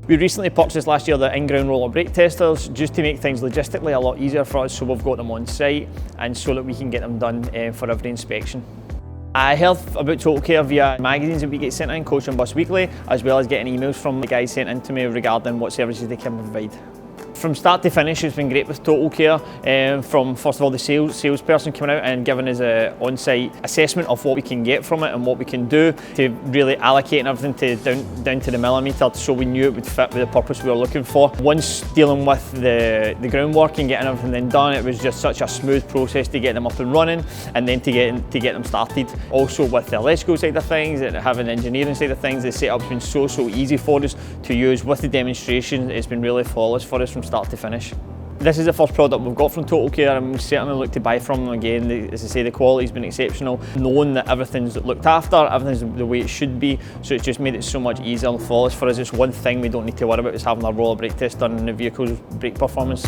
We recently purchased last year the in-ground roller brake testers just to make things logistically a lot easier for us, so we've got them on site and so that we can get them done for every inspection. I heard about Totalkare via magazines that we get sent in, Coach and Bus Weekly, as well as getting emails from the guys sent in to me regarding what services they can provide. From start to finish, it's been great with Totalkare. From first of all the salesperson coming out and giving us an on-site assessment of what we can get from it and what we can do, to really allocating everything to down to the millimetre, so we knew it would fit with the purpose we were looking for. Once dealing with the groundwork and getting everything done, it was just such a smooth process to get them up and running, and then to get them started. Also with the electrical side of things and having the engineering side of things, the setup's been so easy for us to use. With the demonstration, it's been really flawless for us from start to finish. This is the first product we've got from Totalkare, and we certainly look to buy from them again. As I say, the quality's been exceptional, knowing that everything's looked after, everything's the way it should be, so it's just made it so much easier and flawless for us. It's one thing we don't need to worry about, is having our roller brake test done in the vehicle's brake performance.